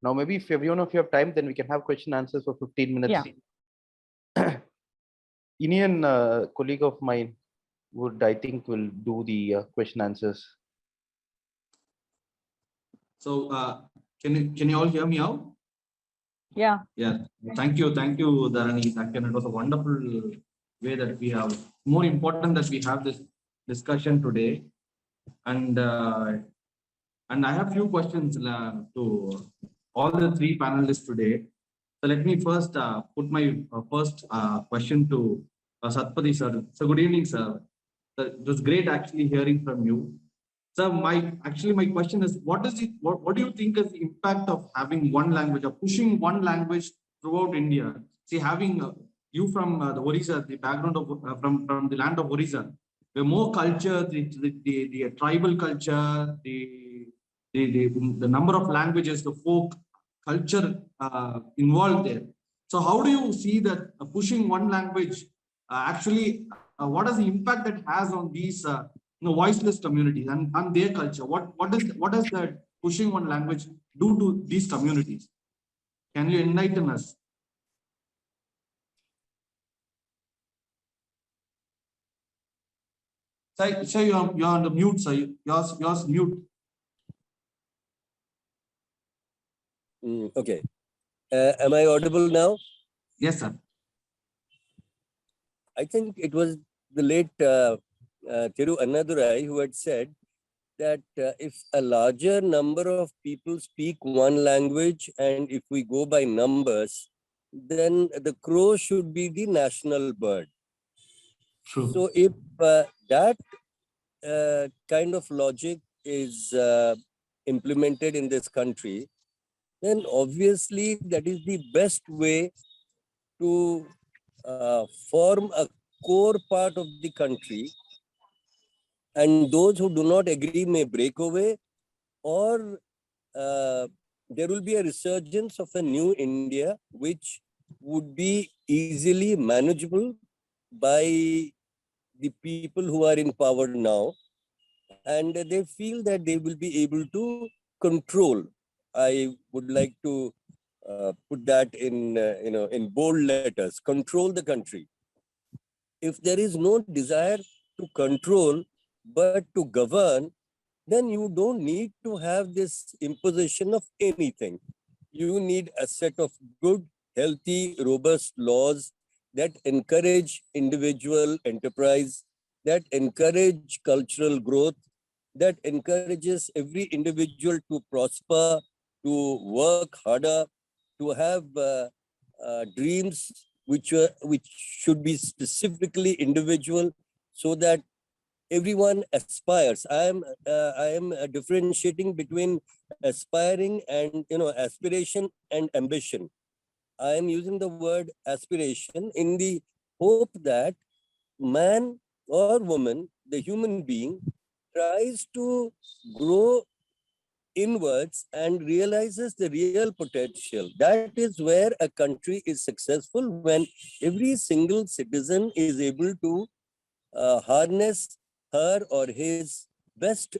Now, maybe if everyone of you have time, then we can have question answers for 15 minutes. Yeah. Indian colleague of mine would, I think, will do the question answers. So can you all hear me out? Yeah. Yeah. Thank you, Dharani. It was a wonderful way that we have. More important that we have this discussion today, and I have few questions to all the three panelists today. So let me first put my first question to Satpathy sir. So good evening, sir. It was great actually hearing from you. So my question is, what do you think is the impact of having one language or pushing one language throughout India? See, having you from the Orissa, the background of from the land of Orissa, the more culture, the tribal culture, the number of languages, the folk culture involved there. So how do you see that pushing one language what is the impact that has on these voiceless communities and their culture? What does that pushing one language do to these communities? Can you enlighten us? Sir, you're on the mute, sir. Yours mute. Okay. Am I audible now? Yes, sir. I think it was the late Thiru Annadurai who had said that if a larger number of people speak one language and if we go by numbers, then the crow should be the national bird. True. So if that kind of logic is implemented in this country, then obviously that is the best way to form a core part of the country, and those who do not agree may break away, or there will be a resurgence of a new India which would be easily manageable by the people who are in power now, and they feel that they will be able to control. I would like to put that in in bold letters: control the country. If there is no desire to control but to govern, then you don't need to have this imposition of anything. You need a set of good, healthy, robust laws that encourage individual enterprise, that encourage cultural growth, that encourages every individual to prosper, to work harder, to have dreams which should be specifically individual, so that everyone aspires. I am differentiating between aspiring and aspiration and ambition. I am using the word aspiration in the hope that man or woman, the human being, tries to grow inwards and realizes the real potential. That is where a country is successful, when every single citizen is able to harness her or his best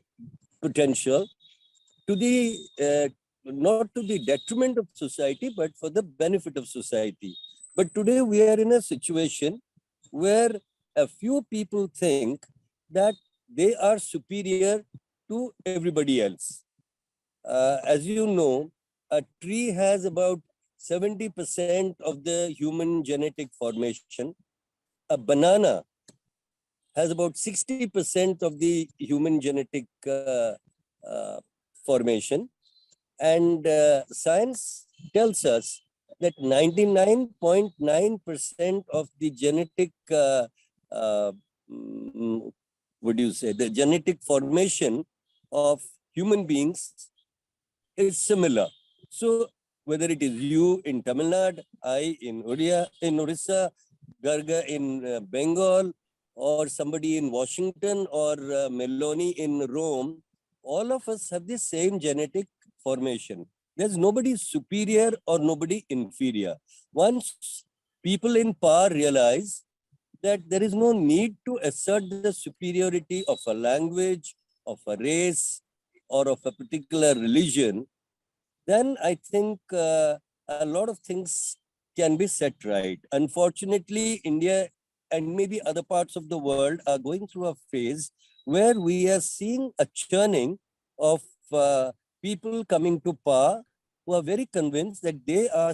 potential to the not to the detriment of society, but for the benefit of society. But today we are in a situation where a few people think that they are superior to everybody else. As you know, a tree has about 70% of the human genetic formation. A banana has about 60% of the human genetic formation. And science tells us that 99.9% of the genetic, the genetic formation of human beings is similar. So whether it is you in Tamil Nadu, I in Orissa, Garga in Bengal, or somebody in Washington, or Meloni in Rome, all of us have the same genetic formation. There's nobody superior or nobody inferior. Once people in power realize that there is no need to assert the superiority of a language, of a race, or of a particular religion, then I think a lot of things can be set right. Unfortunately, India and maybe other parts of the world are going through a phase where we are seeing a churning of people coming to power who are very convinced that they are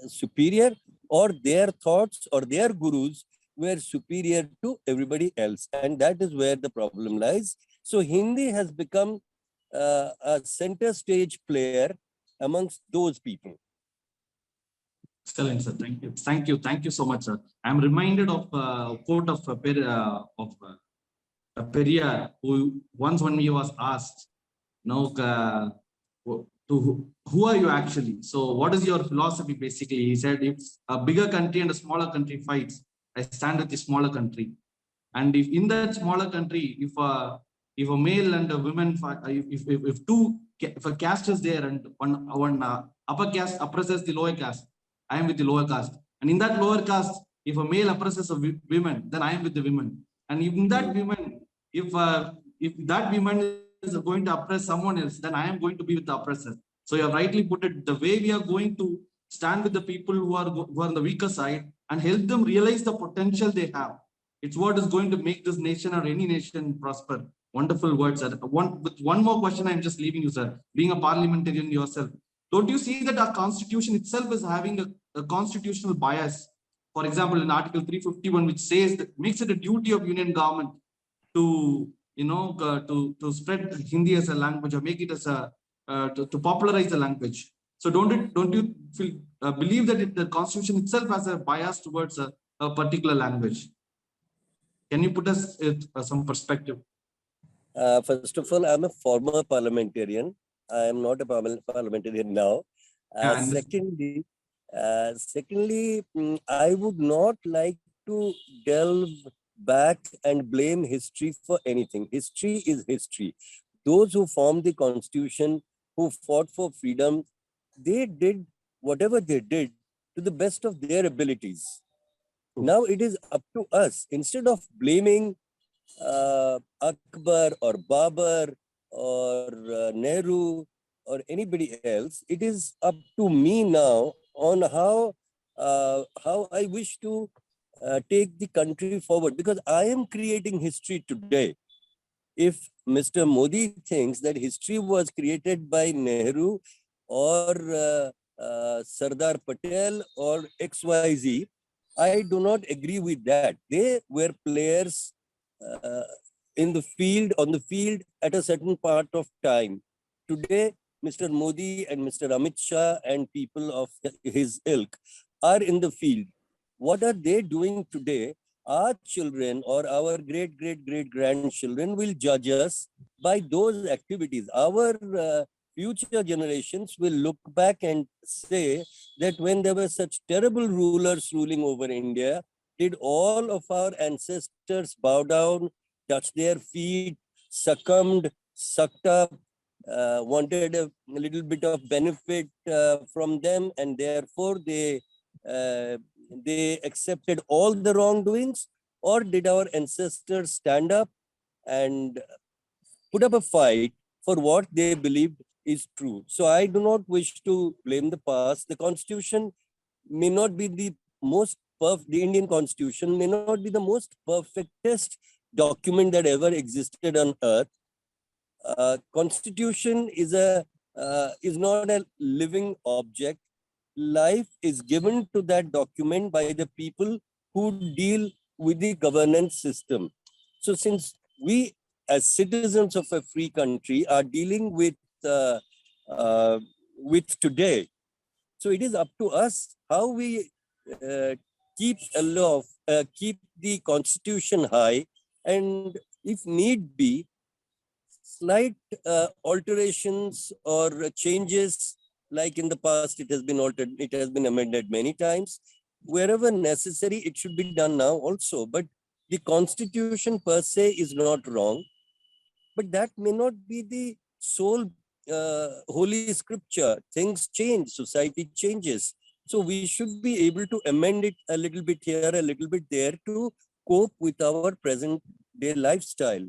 superior, or their thoughts or their gurus were superior to everybody else. And that is where the problem lies. So Hindi has become a center stage player amongst those people. Excellent, sir. Thank you. Thank you. Thank you so much, sir. I'm reminded of a quote of Periyar, who once when he was asked, no, who are you actually? So what is your philosophy basically? He said, if a bigger country and a smaller country fights, I stand with the smaller country. And if in that smaller country, if a male and a woman, if a caste is there and one upper caste oppresses the lower caste, I am with the lower caste. And in that lower caste, if a male oppresses a women, then I am with the women. And in that women, if that woman is going to oppress someone else, then I am going to be with the oppressor. So you have rightly put it. The way we are going to stand with the people who are on the weaker side and help them realize the potential they have. It's what is going to make this nation or any nation prosper. Wonderful words, sir. With one more question, I'm just leaving you, sir. Being a parliamentarian yourself, don't you see that our constitution itself is having a constitutional bias? For example, in Article 351, which says that makes it a duty of union government to to spread Hindi as a language or make it as a to popularize the language. So don't you believe that the constitution itself has a bias towards a particular language? Can you put us some perspective? First of all, I'm a former parliamentarian. I am not a parliamentarian now. Secondly, I would not like to delve back and blame history for anything. History is history. Those who formed the constitution, who fought for freedom, they did whatever they did to the best of their abilities. Now it is up to us. Instead of blaming Akbar or Babar or Nehru or anybody else, it is up to me now on how I wish to take the country forward, because I am creating history today. If Mr. Modi thinks that history was created by Nehru or Sardar Patel or XYZ, I do not agree with that. They were players in the field, on the field at a certain part of time. Today, Mr. Modi and Mr. Amit Shah and people of his ilk are in the field. What are they doing today? Our children or our great-great-great-grandchildren will judge us by those activities. Our future generations will look back and say that when there were such terrible rulers ruling over India, did all of our ancestors bow down, touch their feet, succumbed, sucked up, wanted a little bit of benefit from them, and therefore they accepted all the wrongdoings? Or did our ancestors stand up and put up a fight for what they believed is true? So I do not wish to blame the past. The constitution may not be the the Indian constitution may not be the most perfectest document that ever existed on earth. Constitution is not a living object. Life is given to that document by the people who deal with the governance system. So since we as citizens of a free country are dealing with today, so it is up to us how we keep the constitution high, and if need be, slight alterations or changes, like in the past it has been altered, it has been amended many times. Wherever necessary, it should be done now also. But the constitution per se is not wrong, but that may not be the sole holy scripture. Things change, society changes. So we should be able to amend it a little bit here, a little bit there to cope with our present day lifestyle.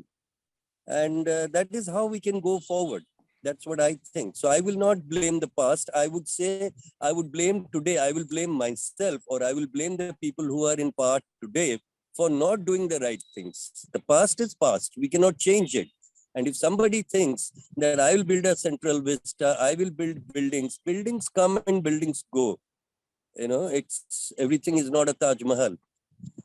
And that is how we can go forward. That's what I think. So I will not blame the past. I would say I would blame today. I will blame myself, or I will blame the people who are in power today for not doing the right things. The past is past. We cannot change it. And if somebody thinks that I will build a central vista, I will build buildings, buildings come and buildings go. You know, it's everything is not a Taj Mahal.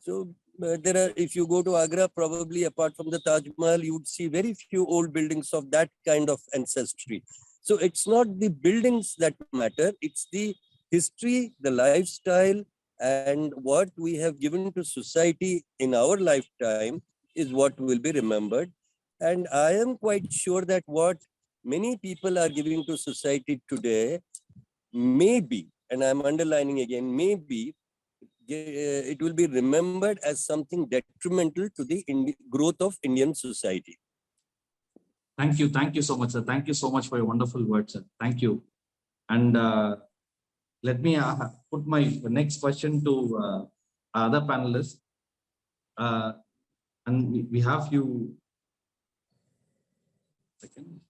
So there are, if you go to Agra, probably apart from the Taj Mahal, you would see very few old buildings of that kind of ancestry. So it's not the buildings that matter, it's the history, the lifestyle, and what we have given to society in our lifetime is what will be remembered. And I am quite sure that what many people are giving to society today may be, and I'm underlining again, maybe it will be remembered as something detrimental to the growth of Indian society. Thank you. Thank you so much, sir. Thank you so much for your wonderful words, sir. Thank you. And let me put my next question to other panelists. And we have few seconds.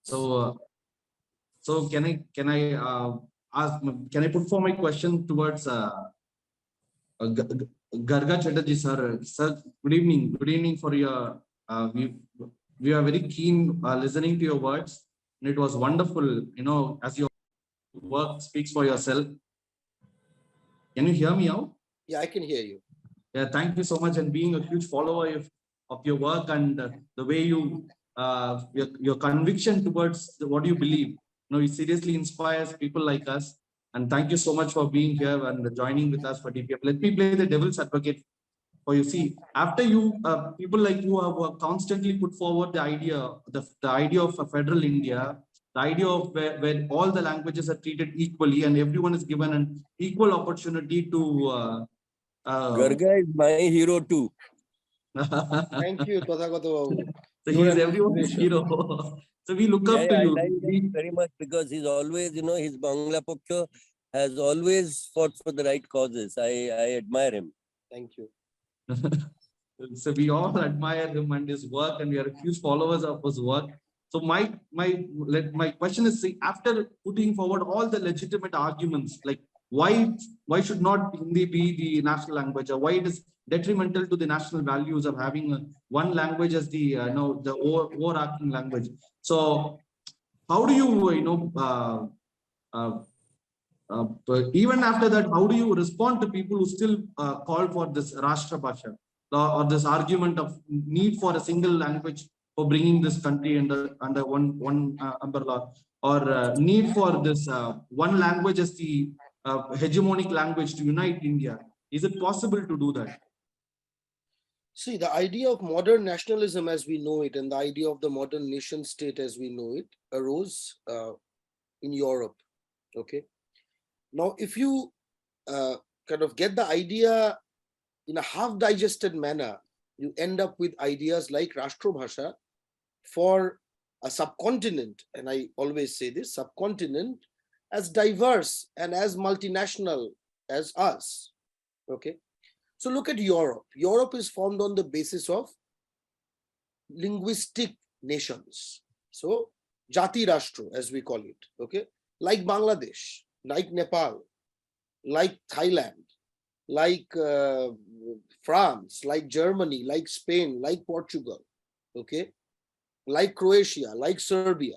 So, so can I ask? Can I put for my question towards Garga Chatterjee, sir? Sir, good evening. Good evening for your. We are very keen listening to your words, and it was wonderful. You know, as your work speaks for yourself. Can you hear me out? Yeah, I can hear you. Yeah, thank you so much, and being a huge follower of your work and the way you your conviction towards what you believe. You know, it seriously inspires people like us. And thank you so much for being here and joining with us for DPF. Let me play the devil's advocate for you. See, after you, people like you have constantly put forward the idea, the idea of a federal India, the idea of where all the languages are treated equally and everyone is given an equal opportunity to. Garga is my hero too. Thank you, Tathagata Babu. So You're he is an everyone's inspiration. hero. So we look Yeah, up to I you. like him very much because he's always, you know, his Bangla Poksho has always fought for the right causes. I admire him. Thank you. So we all admire him and his work, and we are huge followers of his work. So my question is, see, after putting forward all the legitimate arguments, like why should not Hindi be the national language, or why it is detrimental to the national values of having one language as the the overarching language. So how do you but even after that, how do you respond to people who still call for this Rashtra Bhasha or this argument of need for a single language for bringing this country under one umbrella, or need for this one language as the hegemonic language to unite India? Is it possible to do that? See, the idea of modern nationalism as we know it and the idea of the modern nation state as we know it arose in Europe. Okay. Now, if you kind of get the idea in a half-digested manner, you end up with ideas like Rashtrabhasha for a subcontinent, and I always say this, subcontinent as diverse and as multinational as us. Okay. So look at Europe. Europe is formed on the basis of linguistic nations. So Jati Rashtra, as we call it, okay, like Bangladesh, like Nepal, like Thailand, like France, like Germany, like Spain, like Portugal, okay, like Croatia, like Serbia.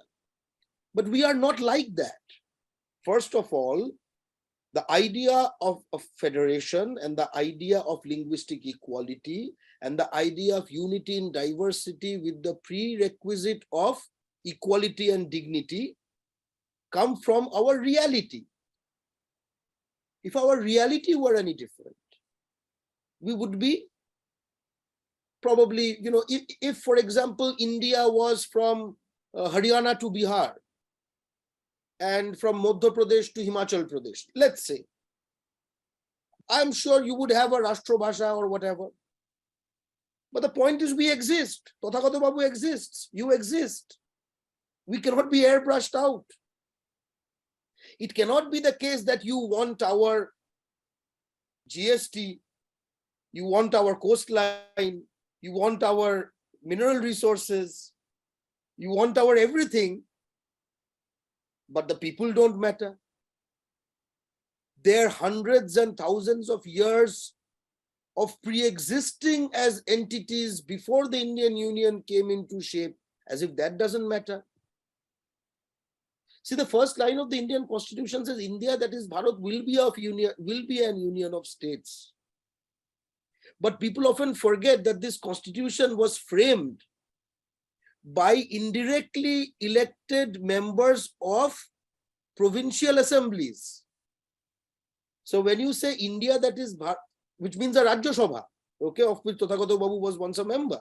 But we are not like that. First of all, the idea of federation and the idea of linguistic equality and the idea of unity in diversity with the prerequisite of equality and dignity come from our reality. If our reality were any different, we would be probably, if for example, India was from Haryana to Bihar and from Madhya Pradesh to Himachal Pradesh, let's say, I'm sure you would have a Rashtra Bhasha or whatever. But the point is we exist. Tathagata Babu exists. You exist. We cannot be airbrushed out. It cannot be the case that you want our GST, you want our coastline, you want our mineral resources, you want our everything, but the people don't matter. They're hundreds and thousands of years of pre-existing as entities before the Indian Union came into shape, as if that doesn't matter. See, the first line of the Indian Constitution says India, that is Bharat, will be an union of states. But people often forget that this constitution was framed by indirectly elected members of provincial assemblies. So when you say India, that is Bharat, which means a Rajya Sabha, okay, of which Tathagata Babu was once a member,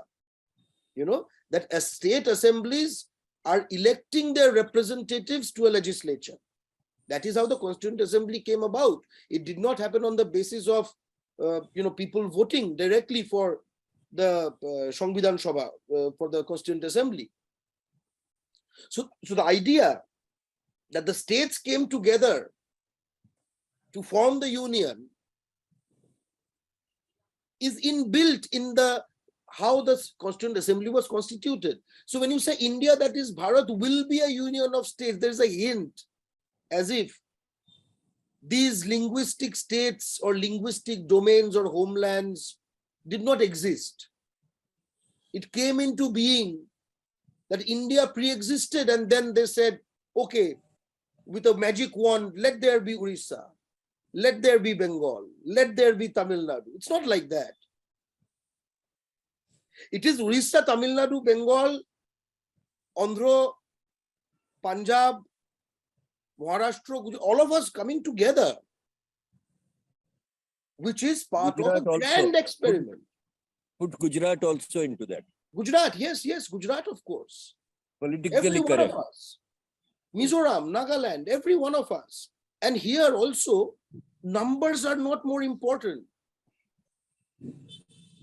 you know, that as state assemblies are electing their representatives to a legislature. That is how the Constituent Assembly came about. It did not happen on the basis of people voting directly for the Sangvidhan Sabha, for the Constituent Assembly. So the idea that the states came together to form the union is inbuilt in how the Constituent Assembly was constituted. So when you say India, that is Bharat, will be a union of states, there's a hint as if these linguistic states or linguistic domains or homelands did not exist. It came into being that India pre-existed, and then they said, okay, with a magic wand, let there be Orissa, let there be Bengal, let there be Tamil Nadu. It's not like that. It is Orissa, Tamil Nadu, Bengal, Andhra, Punjab, Maharashtra, all of us coming together, which is part Gujarat of a also. grand experiment. Put Gujarat also into that. Gujarat, yes, Gujarat, of course. Politically Every one correct. of us. Mizoram, Nagaland, every one of us. And here also, numbers are not more important.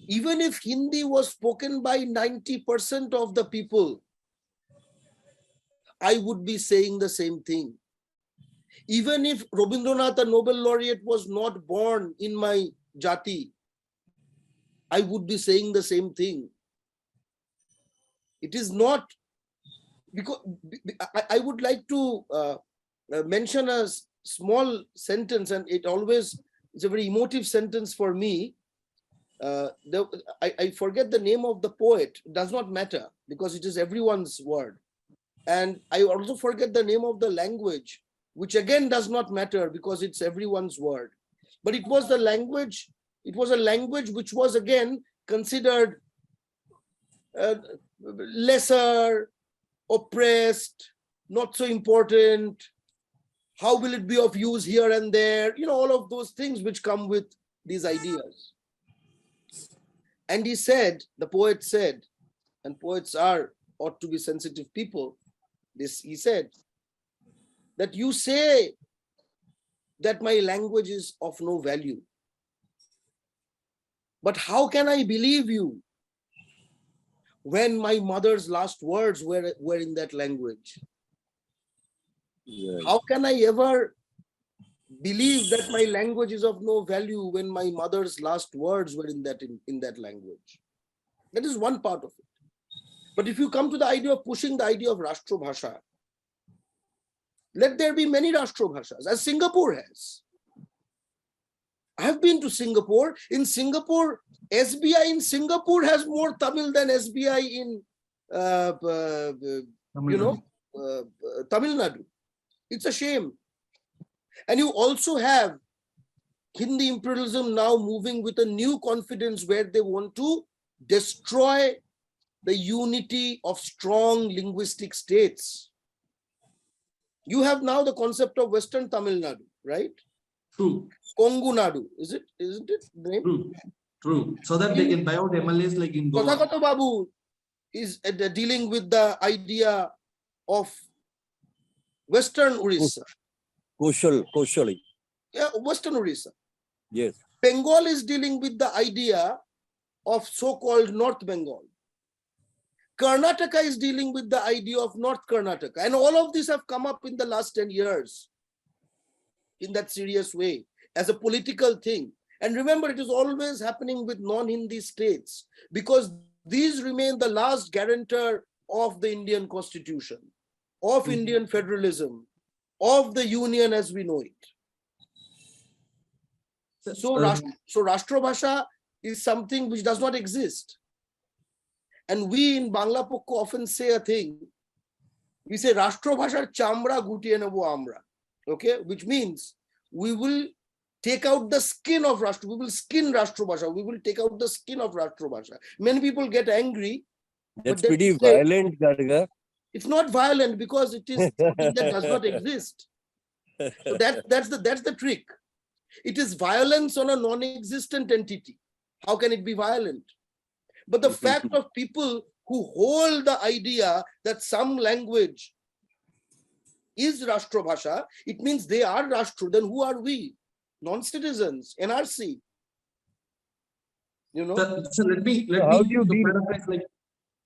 Even if Hindi was spoken by 90% of the people, I would be saying the same thing. Even if Rabindranath, a Nobel laureate, was not born in my jati, I would be saying the same thing. It is not, because I would like to mention a small sentence, and it always is a very emotive sentence for me. I forget the name of the poet. It does not matter because it is everyone's word. And I also forget the name of the language, which again does not matter because it's everyone's word. But it was the language, it was a language which was again considered lesser, oppressed, not so important. How will it be of use here and there? You know, all of those things which come with these ideas. And he said, the poet said, and poets ought to be sensitive people. He said that you say that my language is of no value. But how can I believe you when my mother's last words were in that language? Right. How can I ever believe that my language is of no value when my mother's last words were in that language? That is one part of it. But if you come to the idea of pushing the idea of Rashtra Bhasha, let there be many Rashtra Bhashas, as Singapore has. I have been to Singapore. In Singapore, SBI in Singapore has more Tamil than SBI in Tamil Nadu. It's a shame. And you also have Hindi imperialism now moving with a new confidence where they want to destroy the unity of strong linguistic states. You have now the concept of Western Tamil Nadu, right? True. Kongu Nadu, isn't it? True. So that they can buy out MLAs like in Goa. Tathagata Babu is dealing with the idea of Western Orissa. Koshali. Yeah, Western Orissa. Yes. Bengal is dealing with the idea of so-called North Bengal. Karnataka is dealing with the idea of North Karnataka. And all of these have come up in the last 10 years in that serious way as a political thing. And remember, it is always happening with non-Hindi states because these remain the last guarantor of the Indian constitution, of Indian federalism, of the union as we know it. So Rashtrabhasha is something which does not exist. And we in Bangla Pokko often say a thing. We say Rashtrabhashar chamra gutiye nebu amra. Okay, which means we will take out the skin of Rashtra. We will skin Rashtrabhasha. We will take out the skin of Rashtrabhasha. Many people get angry. That's but then pretty say, violent, Garga. it's not violent because it is something that does not exist. So that's the trick. It is violence on a non-existent entity. How can it be violent? But the fact of people who hold the idea that some language is Rashtrabhasha, it means they are Rashtra. Then who are we? Non-citizens, NRC. You know? So let me How do you deal? paraphrase like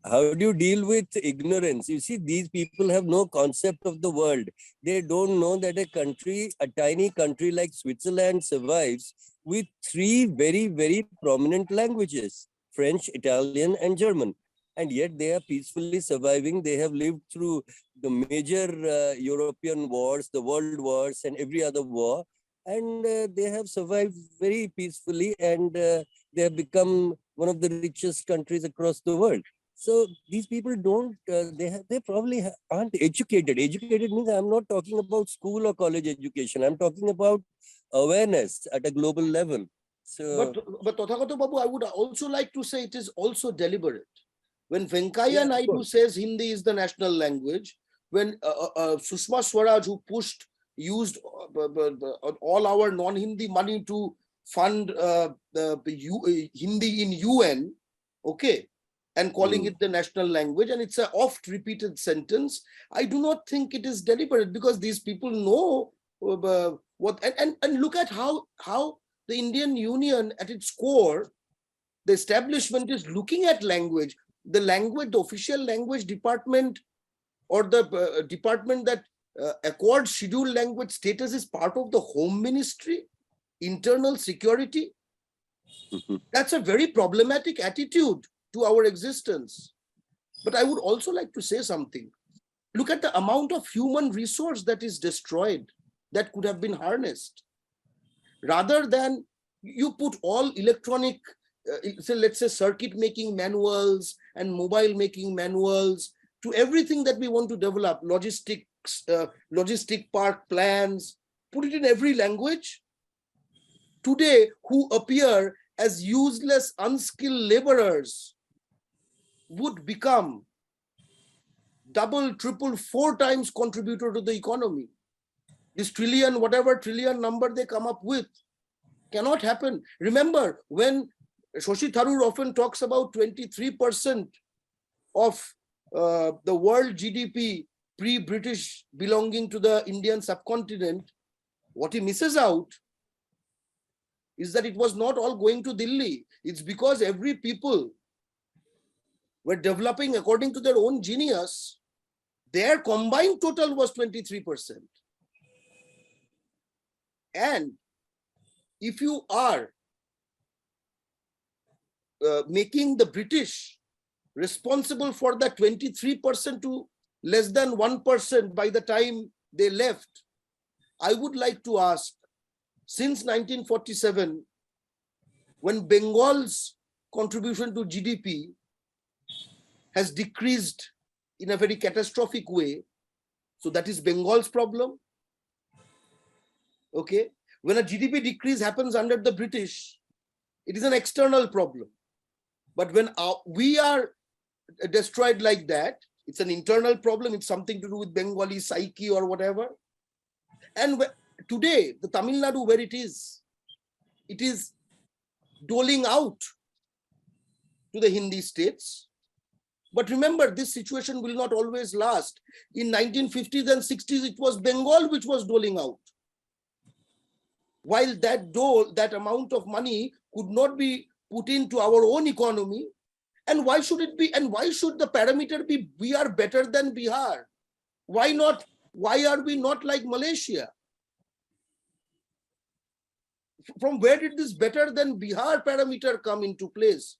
How do you deal with ignorance? You see, these people have no concept of the world. They don't know that a tiny country like Switzerland survives with three very, very prominent languages, French, Italian, and German. And yet they are peacefully surviving. They have lived through the major European wars, the world wars, and every other war. And they have survived very peacefully, and they have become one of the richest countries across the world. So these people don't, they probably aren't educated. Educated means I'm not talking about school or college education. I'm talking about awareness at a global level. So, but Tathagata Babu, I would also like to say it is also deliberate. When Venkaiah Yeah, of Naidu course. says Hindi is the national language, when Sushma Swaraj, who used all our non-Hindi money to fund Hindi in UN, okay, and calling it the national language, and it's an oft-repeated sentence. I do not think it is deliberate because these people know what, and look at how the Indian Union at its core, the establishment is looking at language. The language, the official language department or the department that accords scheduled language status is part of the Home Ministry, internal security. That's a very problematic attitude to our existence. But I would also like to say something. Look at the amount of human resource that is destroyed that could have been harnessed. Rather than you put all electronic, let's say circuit making manuals and mobile making manuals to everything that we want to develop, logistic park plans, put it in every language. Today, who appear as useless, unskilled laborers would become double, triple, 4 times contributor to the economy. This trillion, whatever trillion number they come up with, cannot happen. Remember, when Shashi Tharoor often talks about 23% of the world GDP pre-British belonging to the Indian subcontinent, what he misses out is that it was not all going to Delhi. It's because every people were developing according to their own genius. Their combined total was 23%. And if you are making the British responsible for the 23% to less than 1% by the time they left, I would like to ask, since 1947, when Bengal's contribution to GDP has decreased in a very catastrophic way, so that is Bengal's problem. Okay, when a GDP decrease happens under the British, it is an external problem. But when we are destroyed like that, it's an internal problem. It's something to do with Bengali psyche or whatever. And today, the Tamil Nadu where it is doling out to the Hindi states. But remember, this situation will not always last. In 1950s and 60s, it was Bengal which was doling out. While that amount of money could not be put into our own economy. And why should it be? And why should the parameter be we are better than Bihar? Why not? Why are we not like Malaysia? from where did this better than Bihar parameter come into place?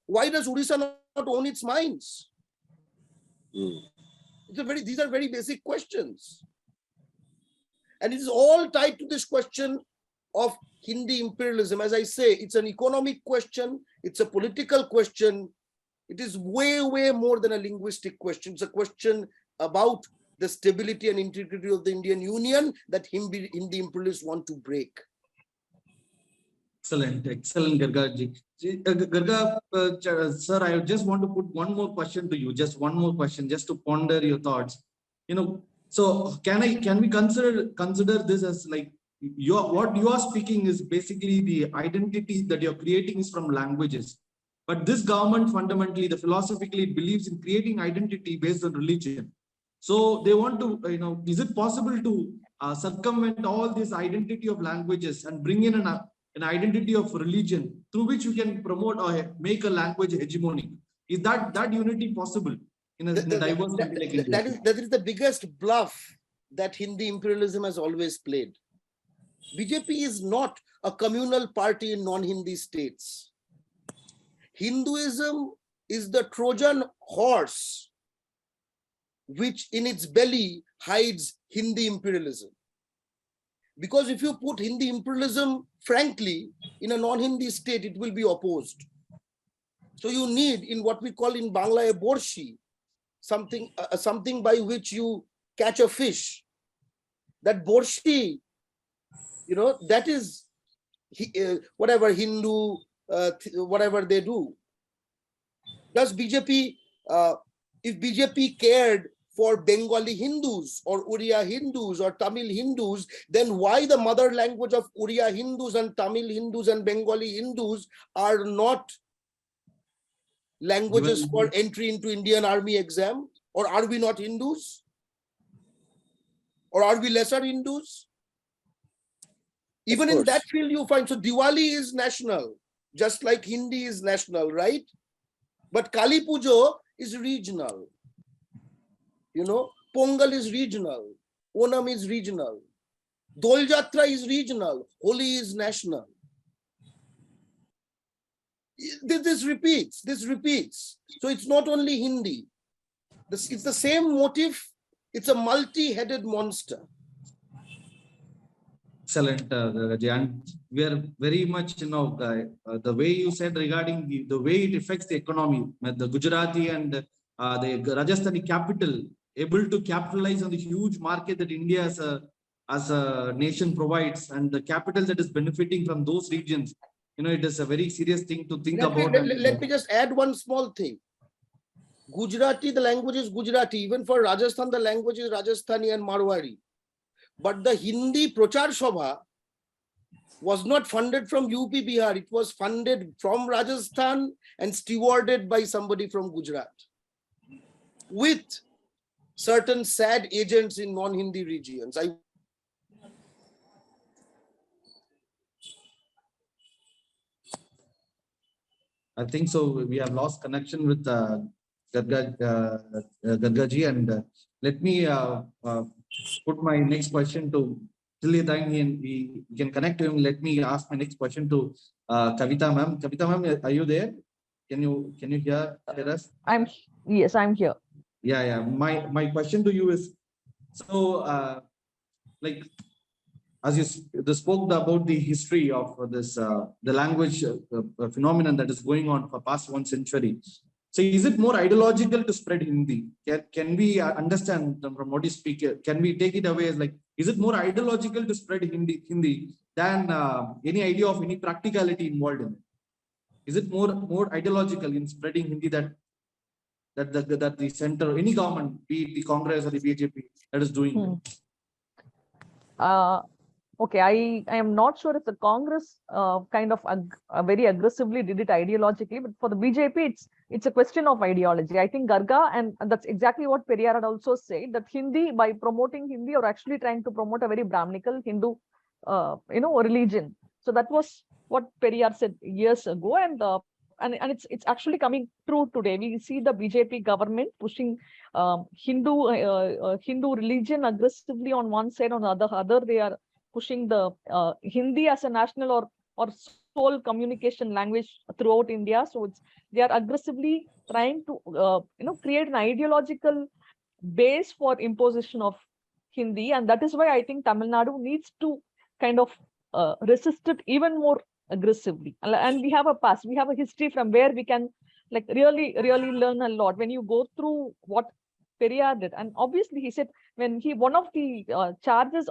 Why does Odisha not own its mines? These are very basic questions. And it is all tied to this question of Hindi imperialism. As I say, it's an economic question, it's a political question. It is way, way more than a linguistic question. It's a question about the stability and integrity of the Indian Union that Hindi imperialists want to break. Excellent, Garga ji. Garga, sir, I just want to put one more question to you, just one more question, just to ponder your thoughts. So can we consider this as like what you are speaking is basically the identity that you're creating is from languages. But this government fundamentally, philosophically believes in creating identity based on religion. So they want to, is it possible to circumvent all this identity of languages and bring in an identity of religion through which you can promote or make a language hegemonic? Is that unity possible in a diverse country like India? That is the biggest bluff that Hindi imperialism has always played. BJP is not a communal party in non-Hindi states. Hinduism is the Trojan horse which in its belly hides Hindi imperialism. Because if you put Hindi imperialism, frankly, in a non-Hindi state, it will be opposed. So you need, in what we call in Bangla, a borshi, something by which you catch a fish. That borshi, that is whatever Hindu, whatever they do. Does BJP, if BJP cared for Bengali Hindus or Oriya Hindus or Tamil Hindus, then why the mother language of Oriya Hindus and Tamil Hindus and Bengali Hindus are not languages for entry into Indian Army exam? Or are we not Hindus? Or are we lesser Hindus? Even in that field you find, so Diwali is national, just like Hindi is national, right? But Kali Pujo is regional. Pongal is regional, Onam is regional, Dol Jatra is regional, Holi is national. This repeats. So it's not only Hindi. It's the same motif. It's a multi-headed monster. Excellent, and we are very much, the way you said regarding the way it affects the economy, the Gujarati and the Rajasthani capital able to capitalize on the huge market that India as a nation provides, and the capital that is benefiting from those regions. It is a very serious thing to think about. Let me just add one small thing. Gujarati, the language is Gujarati. Even for Rajasthan, the language is Rajasthani and Marwari. But the Hindi Prachar Sabha was not funded from UP Bihar. It was funded from Rajasthan and stewarded by somebody from Gujarat, with certain sad agents in non-Hindi regions. I think so. We have lost connection with Garga ji, and let me put my next question to till the time we can connect to him. Let me ask my next question to Kavita ma'am. Kavita ma'am, are you there? Can you hear us? Yes, I'm here. Yeah. My question to you is, so as you spoke about the history of this the language phenomenon that is going on for past 1 century. So is it more ideological to spread Hindi? Can we understand from what you speak? Can we take it away as like, is it more ideological to spread Hindi than any idea of any practicality involved in it? Is it more ideological in spreading Hindi that the center, any government, be it the Congress or the BJP, that is doing? Okay, I am not sure if the Congress kind of very aggressively did it ideologically, but for the BJP, it's a question of ideology. I think Garga, and that's exactly what Periyar had also said, that Hindi, by promoting Hindi, or actually trying to promote a very Brahminical Hindu, religion. So that was what Periyar said years ago, and it's actually coming true today. We see the BJP government pushing Hindu religion aggressively on one side, on the other they are pushing the Hindi as a national or or sole communication language throughout India. So they are aggressively trying to create an ideological base for imposition of Hindi, and that is why I think Tamil Nadu needs to kind of resist it even more aggressively. And we have a past, we have a history from where we can like really learn a lot. When you go through what Periyar did, and obviously he said when one of the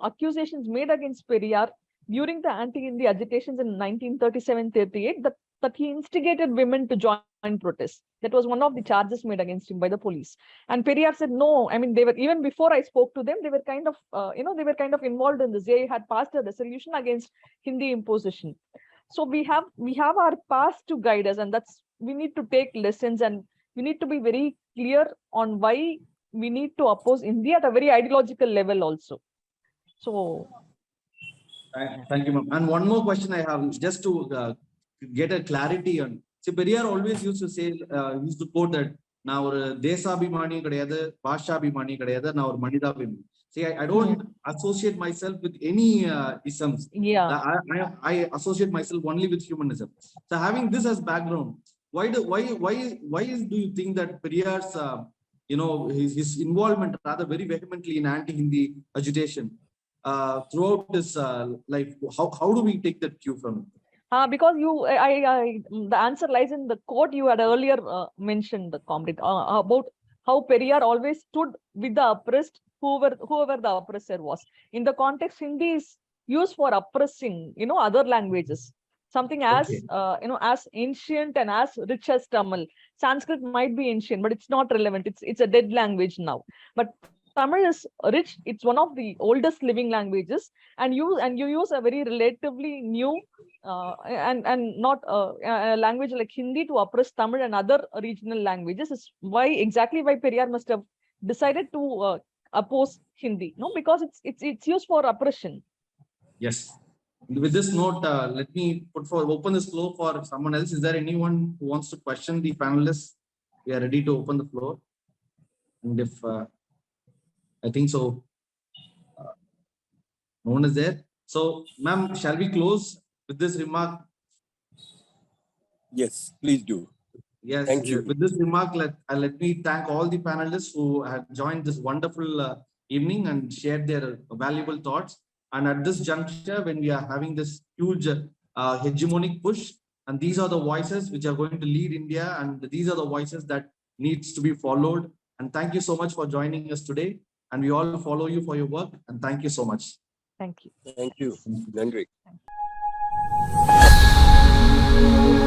accusations made against Periyar during the anti-Hindi agitations in 1937-38, that he instigated women to join protests. That was one of the charges made against him by the police. And Periyar said, no, I mean, they were, even before I spoke to them, they were kind of, they were kind of involved in this. They had passed a resolution against Hindi imposition. So we have our past to guide us, and we need to take lessons, and we need to be very clear on why we need to oppose India at a very ideological level also. So. Thank you, ma'am. And one more question I have, just to get a clarity on. See, Periyar always used to say, used to quote that, now Desabhimani kadayadu, Bhashabhimani kadayadu, now Manidabhimani. See, I don't associate myself with any isms. Yeah. I associate myself only with humanism. So having this as background, why do you think that Periyar's his involvement rather very vehemently in anti-Hindi agitation throughout his life, how do we take that cue from him? Because the answer lies in the quote you had earlier mentioned, the comrade, about how Periyar always stood with the oppressed, whoever the oppressor was. In the context, Hindi is used for oppressing, other languages. Something as as ancient and as rich as Tamil. Sanskrit might be ancient, but it's not relevant. It's a dead language now. But Tamil is rich. It's one of the oldest living languages, and you use a very relatively new and not a language like Hindi to oppress Tamil and other regional languages. Is why Periyar must have decided to oppose Hindi. No, because it's used for oppression. Yes. With this note, let me open this floor for someone else. Is there anyone who wants to question the panelists? We are ready to open the floor. And if I think so, no one is there. So, ma'am, shall we close with this remark? Yes, please do. Yes. Thank you. With this remark, let me thank all the panelists who have joined this wonderful evening and shared their valuable thoughts. And at this juncture, when we are having this huge hegemonic push, and these are the voices which are going to lead India, and these are the voices that needs to be followed. And thank you so much for joining us today. And we all follow you for your work. And thank you so much. Thank you. Thank you. Nandri. Thank you.